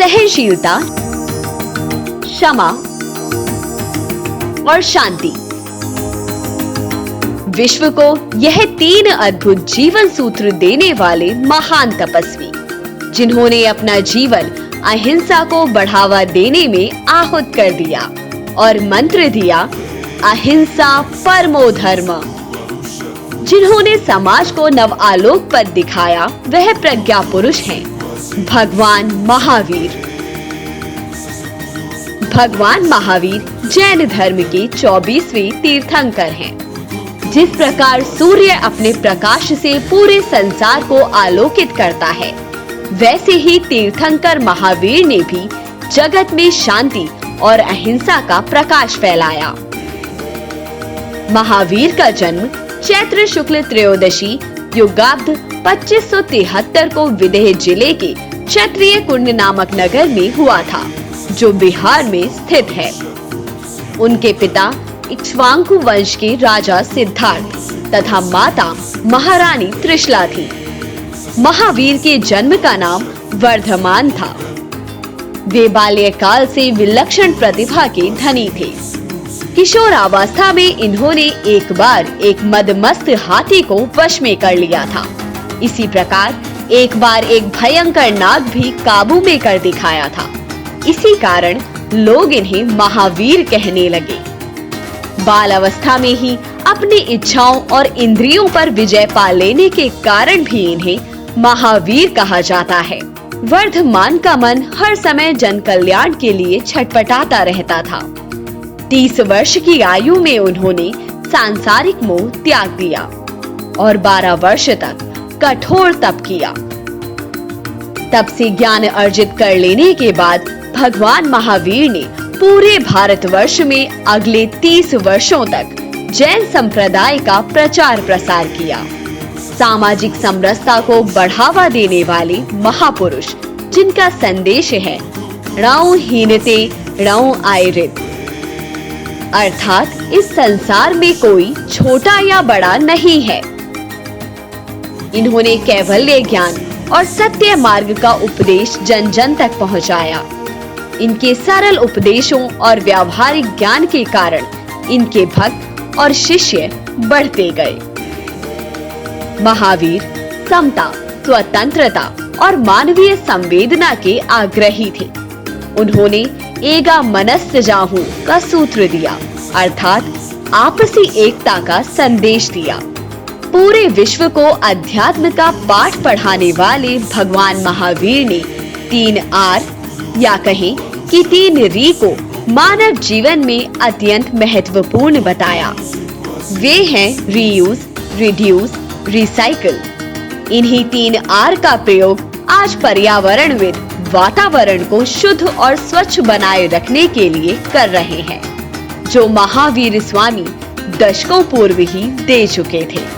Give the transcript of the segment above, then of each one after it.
सहनशीलता, क्षमा और शांति। विश्व को यह 3 अद्भुत जीवन सूत्र देने वाले महान तपस्वी, जिन्होंने अपना जीवन अहिंसा को बढ़ावा देने में आहुत कर दिया और मंत्र दिया अहिंसा परमो धर्म, जिन्होंने समाज को नव आलोक पर दिखाया, वह प्रज्ञा पुरुष हैं भगवान महावीर। भगवान महावीर जैन धर्म के 24वें तीर्थंकर हैं। जिस प्रकार सूर्य अपने प्रकाश से पूरे संसार को आलोकित करता है, वैसे ही तीर्थंकर महावीर ने भी जगत में शांति और अहिंसा का प्रकाश फैलाया। महावीर का जन्म चैत्र शुक्ल त्रयोदशी युगाब्द 2573 को विदेह जिले के क्षत्रिय कुंड नामक नगर में हुआ था, जो बिहार में स्थित है। उनके पिता इक्ष्वाकु वंश के राजा सिद्धार्थ तथा माता महारानी त्रिशला थी। महावीर के जन्म का नाम वर्धमान था। वे बाल्यकाल से विलक्षण प्रतिभा के धनी थे। किशोरावस्था में इन्होंने एक बार एक मदमस्त हाथी को वश में कर लिया था। इसी प्रकार एक बार एक भयंकर नाग भी काबू में कर दिखाया था। इसी कारण लोग इन्हें महावीर कहने लगे। बाल अवस्था में ही अपनी इच्छाओं और इंद्रियों पर विजय पा लेने के कारण भी इन्हें महावीर कहा जाता है। वर्धमान का मन हर समय जन कल्याण के लिए छटपटाता रहता था। 30 वर्ष की आयु में उन्होंने सांसारिक मोह त्याग दिया और 12 वर्ष तक कठोर तप किया। तप से ज्ञान अर्जित कर लेने के बाद भगवान महावीर ने पूरे भारतवर्ष में अगले 30 वर्षों तक जैन संप्रदाय का प्रचार प्रसार किया। सामाजिक समरसता को बढ़ावा देने वाले महापुरुष, जिनका संदेश है णौ हीनते णौ आयरित, अर्थात इस संसार में कोई छोटा या बड़ा नहीं है। इन्होंने कैवल्य ज्ञान और सत्य मार्ग का उपदेश जन जन तक पहुंचाया। इनके सरल उपदेशों और व्यावहारिक ज्ञान के कारण इनके भक्त और शिष्य बढ़ते गए। महावीर समता, स्वतंत्रता और मानवीय संवेदना के आग्रही थे। उन्होंने एगा मनस्य जाहू का सूत्र दिया, अर्थात आपसी एकता का संदेश दिया। पूरे विश्व को अध्यात्म का पाठ पढ़ाने वाले भगवान महावीर ने 3 आर या कहें कि 3 री को मानव जीवन में अत्यंत महत्वपूर्ण बताया। वे हैं रीयूज, रिड्यूस, रिसाइकल। इन्हीं 3 आर का प्रयोग आज पर्यावरणविद वातावरण को शुद्ध और स्वच्छ बनाए रखने के लिए कर रहे हैं, जो महावीर स्वामी दशकों पूर्व ही दे चुके थे।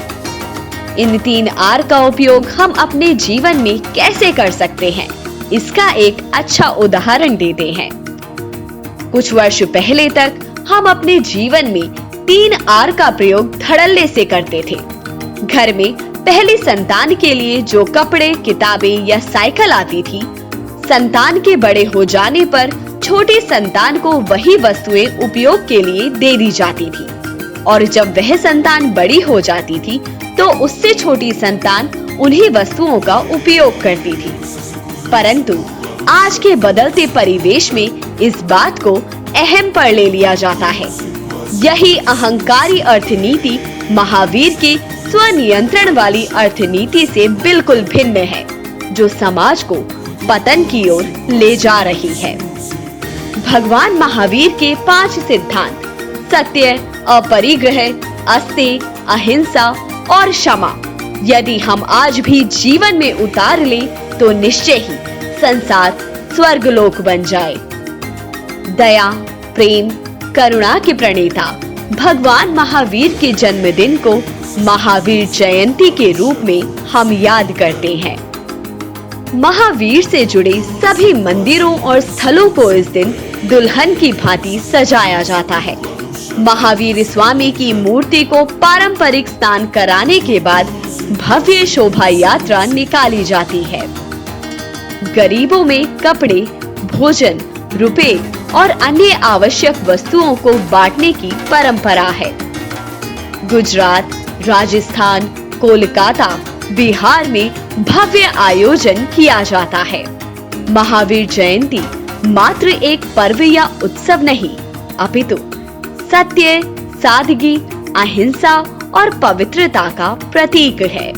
इन 3 आर का उपयोग हम अपने जीवन में कैसे कर सकते हैं, इसका एक अच्छा उदाहरण देते हैं। कुछ वर्ष पहले तक हम अपने जीवन में 3 आर का प्रयोग धड़ल्ले से करते थे। घर में पहली संतान के लिए जो कपड़े, किताबें या साइकिल आती थी, संतान के बड़े हो जाने पर छोटी संतान को वही वस्तुएं उपयोग के लिए दे दी जाती थी, और जब वह संतान बड़ी हो जाती थी तो उससे छोटी संतान उन्हीं वस्तुओं का उपयोग करती थी। परंतु आज के बदलते परिवेश में इस बात को अहम पर ले लिया जाता है। यही अहंकारी अर्थनीति महावीर के स्वनियंत्रण वाली अर्थनीति से बिल्कुल भिन्न है, जो समाज को पतन की ओर ले जा रही है। भगवान महावीर के 5 सिद्धांत सत्य, अपरिग्रह, अस्तेय, अहिंसा और क्षमा यदि हम आज भी जीवन में उतार लें तो निश्चय ही संसार स्वर्गलोक बन जाए। दया, प्रेम, करुणा के प्रणेता भगवान महावीर के जन्मदिन को महावीर जयंती के रूप में हम याद करते हैं। महावीर से जुड़े सभी मंदिरों और स्थलों को इस दिन दुल्हन की भांति सजाया जाता है। महावीर स्वामी की मूर्ति को पारंपरिक स्नान कराने के बाद भव्य शोभा यात्रा निकाली जाती है। गरीबों में कपड़े, भोजन, रुपए और अन्य आवश्यक वस्तुओं को बांटने की परंपरा है। गुजरात, राजस्थान, कोलकाता, बिहार में भव्य आयोजन किया जाता है। महावीर जयंती मात्र एक पर्व या उत्सव नहीं, अपितु सत्य, सादगी, अहिंसा और पवित्रता का प्रतीक है।